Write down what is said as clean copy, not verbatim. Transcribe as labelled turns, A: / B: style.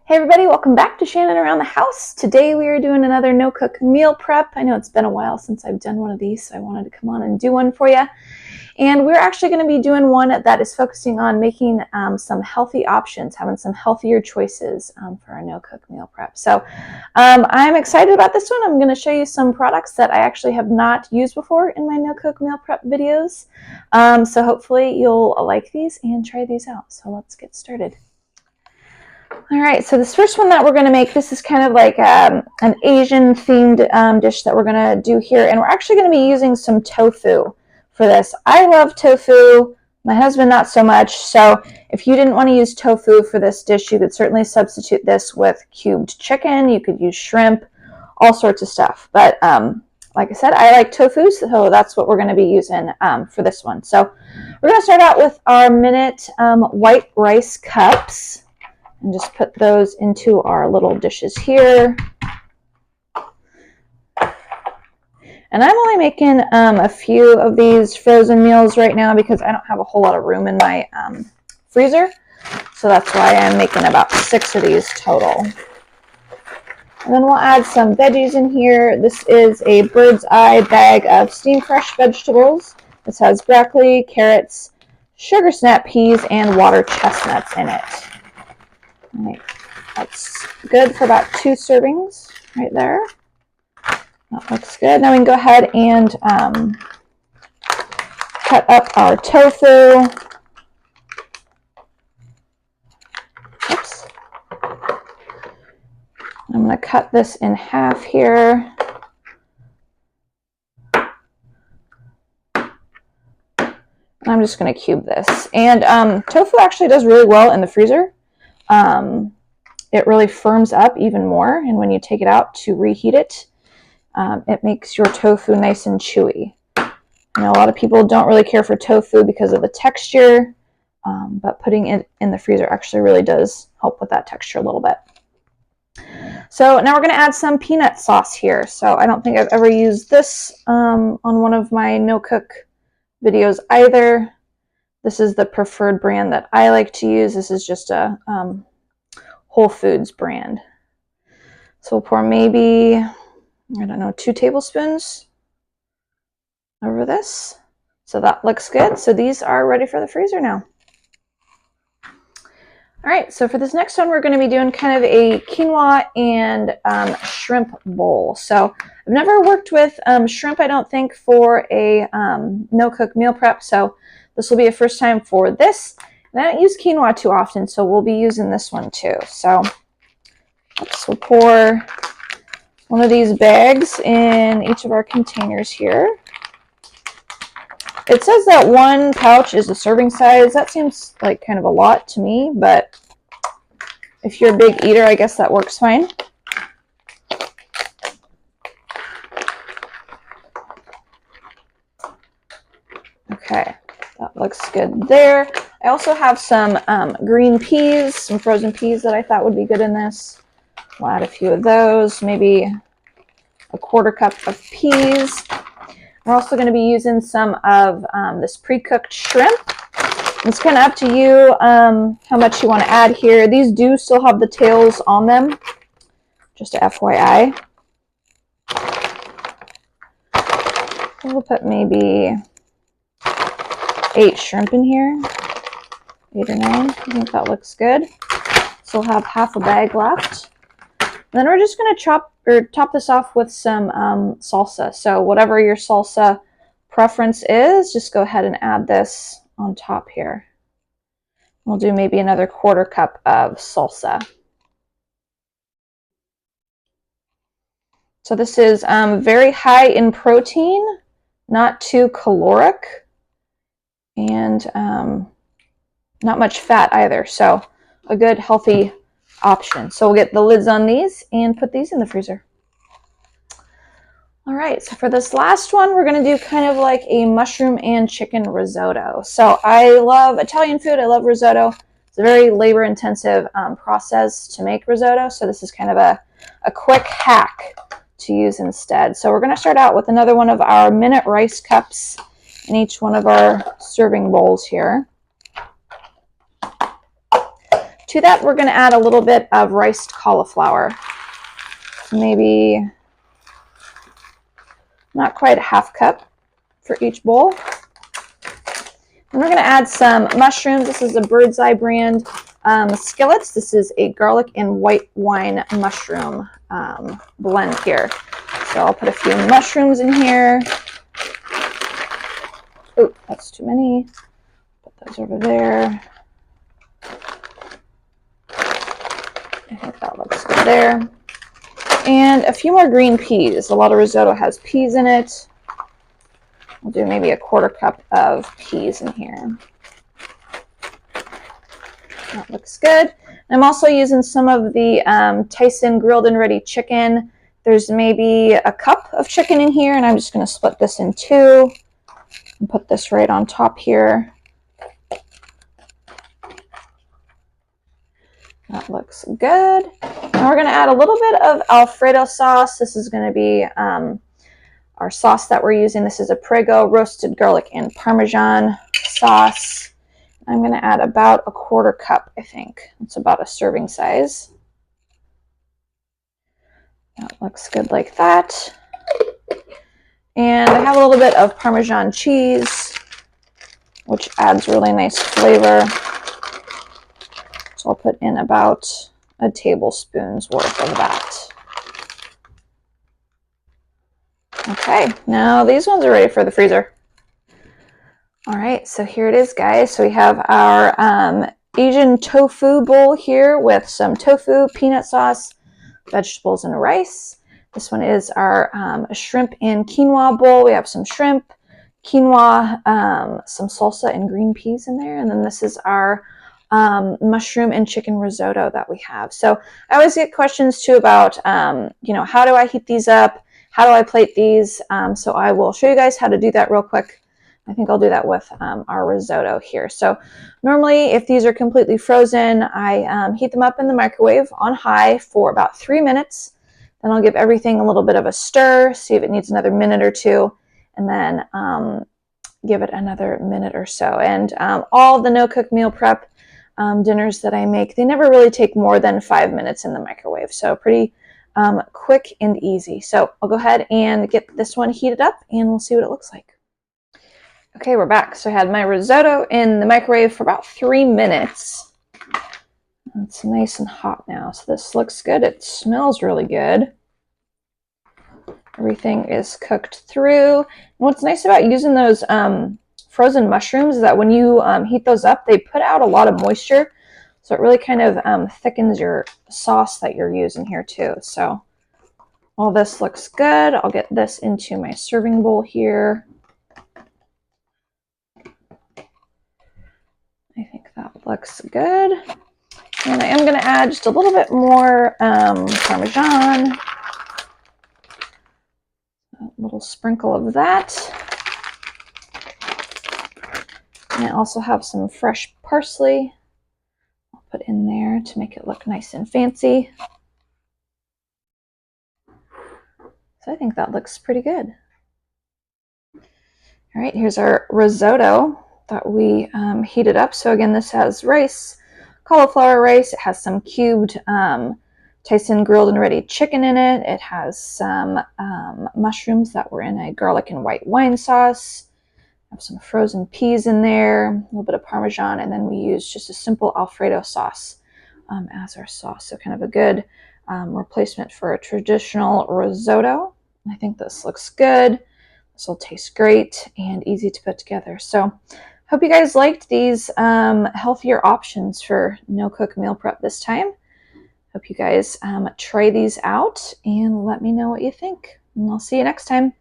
A: Hey everybody, welcome back to Shannon Around the House. Today we are doing another no-cook meal prep. I know it's been a while since I've done one of these, so I wanted to come on and do one for you. And we're actually going to be doing one that is focusing on making some healthy options, having some healthier choices for our no-cook meal prep. So I'm excited about this one. I'm going to show you some products that I actually have not used before in my no-cook meal prep videos. So hopefully you'll like these and try these out. So let's get started. All right, so this first one that we're going to make, this is kind of like an Asian themed dish that we're going to do here. And we're actually going to be using some tofu for this. I love tofu. My husband, not so much. So if you didn't want to use tofu for this dish, you could certainly substitute this with cubed chicken. You could use shrimp, all sorts of stuff. But like I said, I like tofu, so that's what we're going to be using for this one. So we're going to start out with our minute white rice cups. And just put those into our little dishes here. And I'm only making a few of these frozen meals right now because I don't have a whole lot of room in my freezer. So that's why I'm making about 6 of these total. And then we'll add some veggies in here. This is a bird's eye bag of steamed fresh vegetables. This has broccoli, carrots, sugar snap peas, and water chestnuts in it. All right, that's good for about 2 servings right there. That looks good. Now we can go ahead and cut up our tofu. Oops. I'm going to cut this in half here. I'm just going to cube this. And tofu actually does really well in the freezer. It really firms up even more, and when you take it out to reheat it, it makes your tofu nice and chewy. I know a lot of people don't really care for tofu because of the texture, but putting it in the freezer actually really does help with that texture a little bit. So now we're going to add some peanut sauce here. So I don't think I've ever used this on one of my no-cook videos either. This is the preferred brand that I like to use. This is just a Whole Foods brand. So we'll pour maybe, I don't know, 2 tablespoons over this. So that looks good. So these are ready for the freezer now. All right, so for this next one, we're going to be doing kind of a quinoa and shrimp bowl. So I've never worked with shrimp, I don't think, for a no-cook meal prep. So this will be a first time for this. And I don't use quinoa too often, so we'll be using this one too. So we'll pour one of these bags in each of our containers here. It says that 1 pouch is a serving size. That seems like kind of a lot to me, but if you're a big eater, I guess that works fine. Okay, that looks good there. I also have some green peas, some frozen peas that I thought would be good in this. We'll add a few of those, maybe a 1/4 cup of peas. We're also going to be using some of this pre-cooked shrimp. It's kind of up to you how much you want to add here. These do still have the tails on them, just a FYI. We'll put maybe 8 shrimp in here. 8 or 9. I think that looks good. So we'll have half a bag left. And then we're just going to top this off with some salsa. So whatever your salsa preference is, just go ahead and add this on top here. We'll do maybe another 1/4 cup of salsa. So this is very high in protein, not too caloric, and not much fat either, so a good healthy option. So we'll get the lids on these and put these in the freezer. All right, so for this last one, we're going to do kind of like a mushroom and chicken risotto. So I love Italian food. I love risotto. It's a very labor-intensive process to make risotto, so this is kind of a quick hack to use instead. So we're going to start out with another one of our minute rice cups in each one of our serving bowls here. To that, we're going to add a little bit of riced cauliflower. Maybe not quite a half cup for each bowl. And we're going to add some mushrooms. This is a Bird's Eye brand skillets. This is a garlic and white wine mushroom blend here. So I'll put a few mushrooms in here. Oh, that's too many. Put those over there. I think that looks good there. And a few more green peas. A lot of risotto has peas in it. We'll do maybe a 1/4 cup of peas in here. That looks good. I'm also using some of the Tyson grilled and ready chicken. There's maybe a cup of chicken in here, and I'm just going to split this in 2 and put this right on top here. That looks good. Now we're going to add a little bit of Alfredo sauce. This is going to be our sauce that we're using. This is a Prego roasted garlic and Parmesan sauce. I'm going to add about a 1/4 cup, I think. It's about a serving size. That looks good like that. And I have a little bit of Parmesan cheese, which adds really nice flavor. So I'll put in about a tablespoon's worth of that. Okay, now these ones are ready for the freezer. All right, so here it is, guys. So we have our Asian tofu bowl here with some tofu, peanut sauce, vegetables, and rice. This one is our shrimp and quinoa bowl. We have some shrimp, quinoa, some salsa, and green peas in there. And then this is our mushroom and chicken risotto that we have. So I always get questions too about, you know, how do I heat these up? How do I plate these? So I will show you guys how to do that real quick. I think I'll do that with our risotto here. So normally if these are completely frozen, I heat them up in the microwave on high for about 3 minutes. Then I'll give everything a little bit of a stir, see if it needs another minute or two, and then give it another minute or so. And all the no-cook meal prep dinners that I make, they never really take more than 5 minutes in the microwave. So pretty quick and easy. So I'll go ahead and get this one heated up and we'll see what it looks like. Okay, we're back. So I had my risotto in the microwave for about 3 minutes. It's nice and hot now. So this looks good. It smells really good. Everything is cooked through. And what's nice about using those frozen mushrooms is that when you heat those up, they put out a lot of moisture. So it really kind of thickens your sauce that you're using here too. So all this looks good. I'll get this into my serving bowl here. I think that looks good. And I am going to add just a little bit more Parmesan. A little sprinkle of that. And I also have some fresh parsley. I'll put in there to make it look nice and fancy. So I think that looks pretty good. All right, here's our risotto that we heated up. So again, this has rice, cauliflower rice. It has some cubed Tyson grilled and ready chicken in it. It has some mushrooms that were in a garlic and white wine sauce. I have some frozen peas in there, a little bit of Parmesan, and then we use just a simple Alfredo sauce as our sauce. So kind of a good replacement for a traditional risotto. I think this looks good. This will taste great and easy to put together. So hope you guys liked these healthier options for no-cook meal prep this time. Hope you guys try these out and let me know what you think. And I'll see you next time.